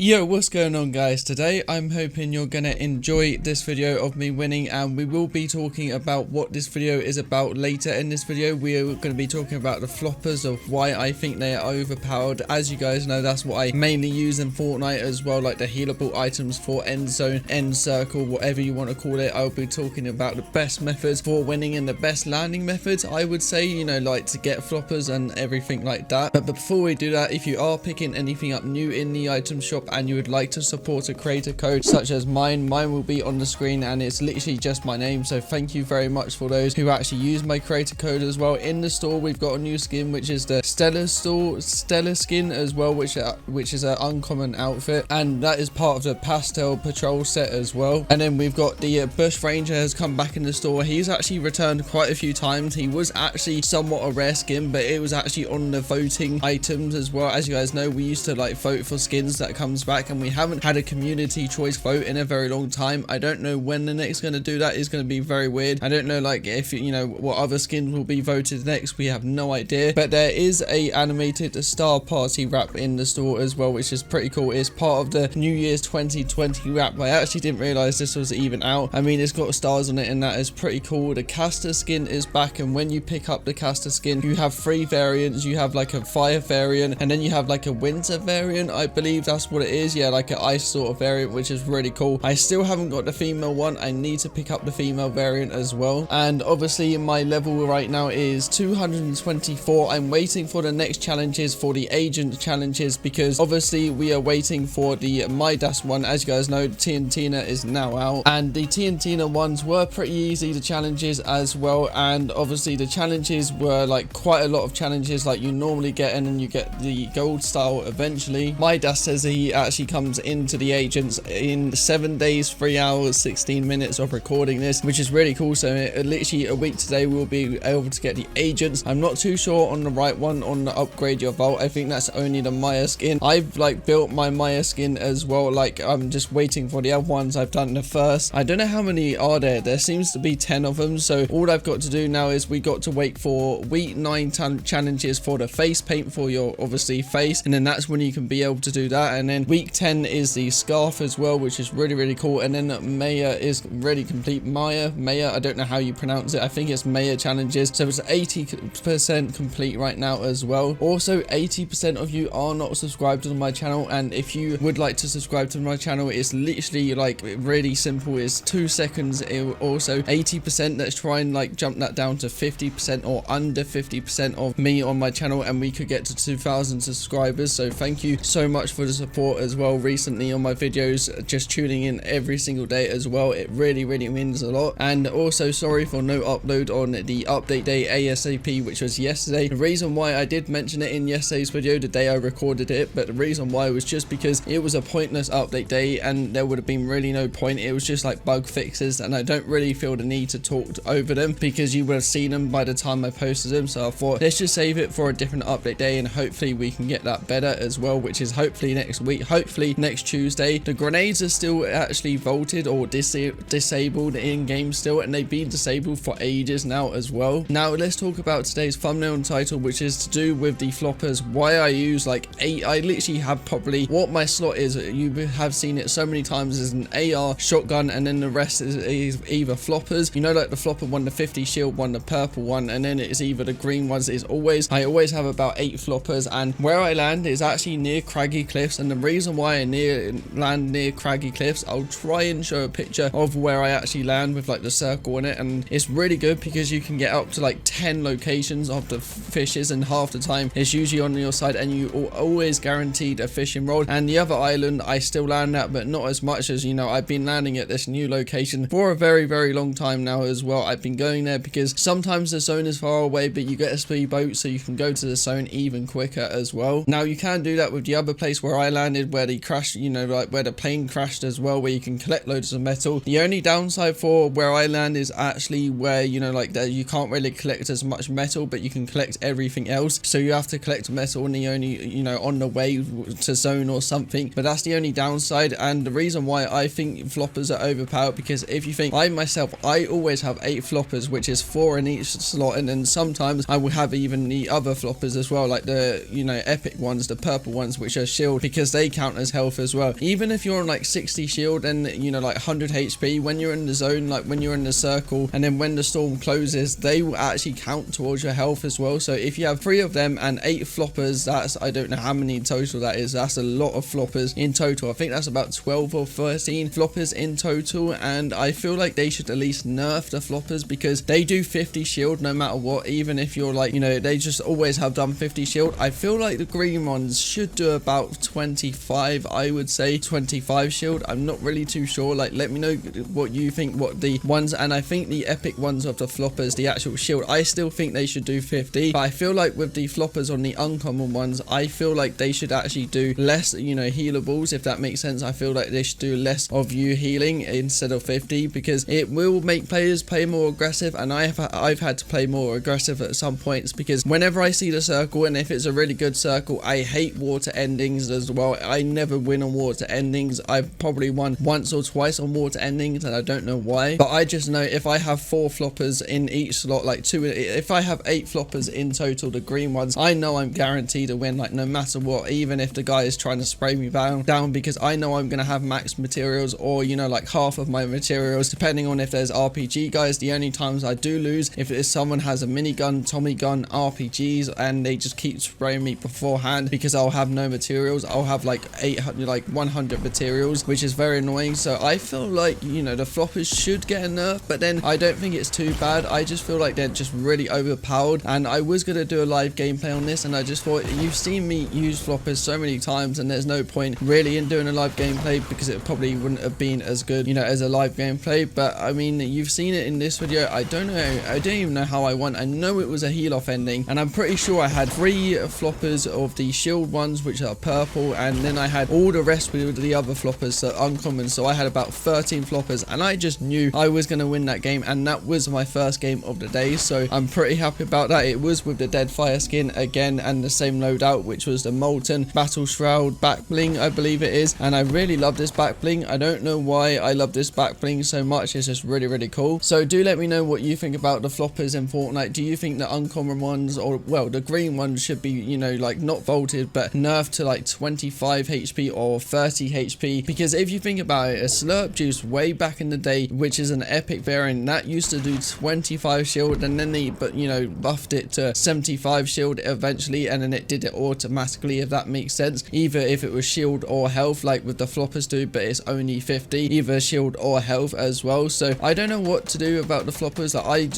Yo, what's going on guys? Today I'm hoping you're gonna enjoy this video of me winning, and we will be talking about what this video is about later in this video. We are going to be talking about the floppers, of why I think they are overpowered. As you guys know, that's what I mainly use in Fortnite as well, like the healable items for end zone, end circle, whatever you want to call it. I'll be talking about the best methods for winning and the best landing methods, I would say, you know, like to get floppers and everything like that. But before we do that, if you are picking anything up new in the item shop and you would like to support a creator code such as mine will be on the screen, and it's literally just my name. So thank you very much for those who actually use my creator code as well. In the store we've got a new skin, which is the Stellar skin as well, which is an uncommon outfit, and that is part of the pastel patrol set as well. And then we've got the Bush Ranger has come back in the store. He's actually returned quite a few times. He was actually somewhat a rare skin, but it was actually on the voting items as well. As you guys know, we used to like vote for skins that comes back, and we haven't had a community choice vote in a very long time. I don't know when the next going to do that. Is going to be very weird. I don't know, like, if you know what other skins will be voted next. We have no idea, but there is a animated star party wrap in the store as well, which is pretty cool. It's part of the New Year's 2020 wrap. I actually didn't realize this was even out. I mean, it's got stars on it, and that is pretty cool. The caster skin is back, and when you pick up the caster skin, you have 3 variants. You have like a fire variant, and then you have like a winter variant. I believe that's what it is. Yeah, like an ice sort of variant, which is really cool. I still haven't got the female one. I need to pick up the female variant as well. And obviously my level right now is 224. I'm waiting for the next challenges, for the agent challenges, because obviously we are waiting for the Midas one. As you guys know, TNTina is now out, and the TNTina ones were pretty easy, the challenges as well. And obviously the challenges were like quite a lot of challenges like you normally get, and then you get the gold style eventually. Midas says he actually comes into the agents in 7 days, 3 hours, 16 minutes of recording this, which is really cool. So literally a week today we'll be able to get the agents. I'm not too sure on the right one, on the upgrade your vault. I think that's only the Maya skin. I've like built my Maya skin as well. Like, I'm just waiting for the other ones. I've done the first. I don't know how many are there. There seems to be 10 of them. So all I've got to do now is we got to wait for week 9 challenges for the face paint for your obviously face, and then that's when you can be able to do that. And then week 10 is the scarf as well, which is really cool. And then Maya is really complete. Maya, I don't know how you pronounce it. I think it's Maya challenges. So it's 80% complete right now as well. Also, 80% of you are not subscribed to my channel, and if you would like to subscribe to my channel, it's literally like really simple. It's 2 seconds. Also 80%, let's try and like jump that down to 50% or under 50% of me on my channel, and we could get to 2,000 subscribers. So thank you so much for the support as well recently on my videos, just tuning in every single day as well. It really means a lot. And also sorry for no upload on the update day ASAP, which was yesterday. The reason why I did mention it in yesterday's video, the day I recorded it, but the reason why was just because it was a pointless update day, and there would have been really no point. It was just like bug fixes, and I don't really feel the need to talk over them because you would have seen them by the time I posted them. So I thought, let's just save it for a different update day, and hopefully we can get that better as well, which is hopefully next week, hopefully next Tuesday. The grenades are still actually vaulted or disabled in game still, and they've been disabled for ages now as well. Now let's talk about today's thumbnail and title, which is to do with the floppers. Why I use like 8, I literally have probably what my slot is. You have seen it so many times, is an AR, shotgun, and then the rest is either floppers. You know, like the flopper one, the 50 shield one, the purple one, and then it's either the green ones. I always have about 8 floppers, and where I land is actually near craggy cliffs. And the reason why I land near craggy cliffs, I'll try and show a picture of where I actually land with like the circle in it, and it's really good because you can get up to like 10 locations of the fishes, and half the time it's usually on your side, and you are always guaranteed a fishing rod. And the other island I still land at, but not as much as, you know, I've been landing at this new location for a very long time now as well. I've been going there because sometimes the zone is far away, but you get a speedboat, so you can go to the zone even quicker as well. Now you can do that with the other place where I landed, where the crash, you know, like where the plane crashed as well, where you can collect loads of metal. The only downside for where I land is actually where, you know, like that you can't really collect as much metal, but you can collect everything else. So you have to collect metal, and the only, you know, on the way to zone or something. But that's the only downside, and the reason why I think floppers are overpowered, because if you think, I myself, I always have 8 floppers, which is 4 in each slot, and then sometimes I will have even the other floppers as well, like the, you know, epic ones, the purple ones, which are shield, because they count as health as well. Even if you're on like 60 shield and you know like 100 HP, when you're in the zone, like when you're in the circle, and then when the storm closes, they will actually count towards your health as well. So if you have 3 of them and 8 floppers, that's, I don't know how many in total that is, that's a lot of floppers in total. I think that's about 12 or 13 floppers in total, and I feel like they should at least nerf the floppers because they do 50 shield no matter what. Even if you're like, you know, they just always have done 50 shield. I feel like the green ones should do about 25, I would say 25 shield. I'm not really too sure. Like, let me know what you think, what the ones, and I think the epic ones of the floppers, the actual shield, I still think they should do 50, but I feel like with the floppers on the uncommon ones, I feel like they should actually do less, you know, healables, if that makes sense. I feel like they should do less of you healing instead of 50 because it will make players play more aggressive, and I've had to play more aggressive at some points because whenever I see the circle, and if it's a really good circle, I hate water endings as well. I never win on water endings. I've probably won once or twice on water endings, and I don't know why, but I just know if I have 4 floppers in each slot, like 2, if I have 8 floppers in total, the green ones, I know I'm guaranteed to win, like no matter what, even if the guy is trying to spray me down, because I know I'm gonna have max materials, or you know, like half of my materials, depending on if there's RPG guys. The only times I do lose if it is someone has a minigun, Tommy gun, RPGs, and they just keep spraying me beforehand because I'll have no materials. I'll have like 800, like 100 materials, which is very annoying. So I feel like, you know, the floppers should get a nerf, but then I don't think it's too bad. I just feel like they're just really overpowered, and I was gonna do a live gameplay on this, and I just thought, you've seen me use floppers so many times, and there's no point really in doing a live gameplay because it probably wouldn't have been as good, you know, as a live gameplay. But I mean, you've seen it in this video. I don't even know how I won. I know it was a heal off ending, and I'm pretty sure I had 3 floppers of the shield ones, which are purple, and then I had all the rest with the other floppers, so uncommon. So I had about 13 floppers, and I just knew I was going to win that game, and that was my first game of the day, so I'm pretty happy about that. It was with the dead fire skin again, and the same loadout, which was the molten battle shroud back bling, I believe it is, and I really love this back bling. I don't know why I love this back bling so much. It's just really cool. So do let me know what you think about the floppers in Fortnite. Do you think the uncommon ones, or well, the green ones, should be, you know, like not vaulted but nerfed to like 25 HP or 30 HP? Because if you think about it, a slurp juice way back in the day, which is an epic variant, that used to do 25 shield, and then they, but you know, buffed it to 75 shield eventually, and then it did it automatically, if that makes sense, either if it was shield or health, like with the floppers do, but it's only 50, either shield or health as well. So I don't know what to do about the floppers.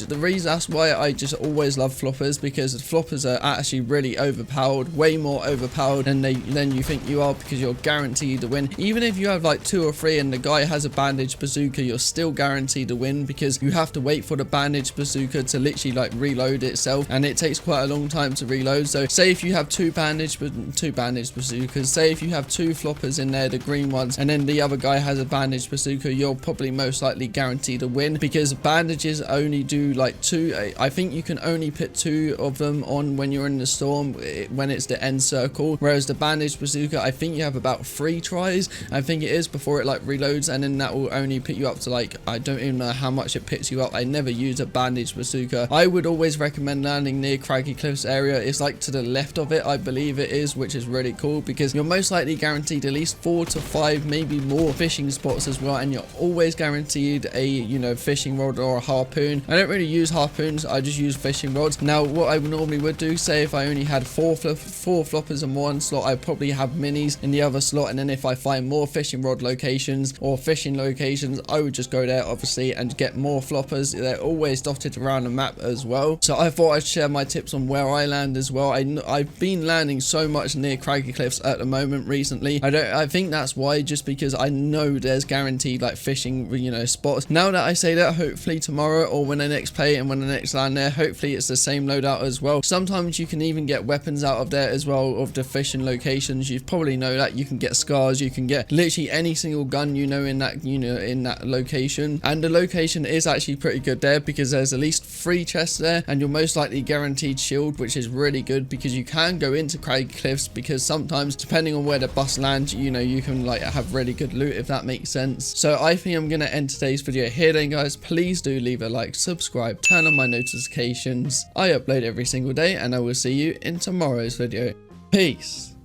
The reason, that's why I just always love floppers, because the floppers are actually really overpowered, way more overpowered than you think you are, because you're guaranteed to win. Even if you have like 2 or 3 and the guy has a bandage bazooka, you're still guaranteed to win, because you have to wait for the bandage bazooka to literally like reload itself, and it takes quite a long time to reload. So say if you have 2 bandage bazookas, say if you have 2 floppers in there, the green ones, and then the other guy has a bandage bazooka, you're probably most likely guaranteed to win, because bandages only do like 2. I think you can only put 2 of them on when you're in the storm, when it's the end circle, whereas the bandage bazooka, I think you have about 3 tries, I think it is, before it like reloads, and then that will only put you up to like, I don't even know how much it picks you up. I never use a bandage bazooka. I would always recommend landing near Craggy Cliffs area. It's like to the left of it, I believe it is, which is really cool, because you're most likely guaranteed at least 4 to 5, maybe more fishing spots as well, and you're always guaranteed a, you know, fishing rod or a harpoon. I don't really use harpoons, I just use fishing rods. Now what I normally would do, say if I only had 4 floppers in one slot, I'd probably have minis in the other slot, and then if I find more fishing rod locations or fishing locations, I would just go there obviously and get more floppers. They're always dotted around the map as well. So I thought I'd share my tips on where I land as well. I've been landing so much near Craggy Cliffs at the moment recently. I think that's why, just because I know there's guaranteed like fishing, you know, spots. Now that I say that, hopefully tomorrow or when I next play and when I next land there, hopefully it's the same loadout as well. Sometimes you can even get weapons out of there as well, of the fishing locations. You probably know that you can get scars, you can get literally any single gun, you know, in that, you know, in that location. And the location is actually pretty good there, because there's at least 3 chests there, and you're most likely guaranteed shield, which is really good, because you can go into Craggy Cliffs, because sometimes depending on where the bus lands, you know, you can like have really good loot, if that makes sense. So I think I'm gonna end today's video here then, guys. Please do leave a like, subscribe, turn on my notifications. I upload every single day, and I will see you in tomorrow's video. Peace.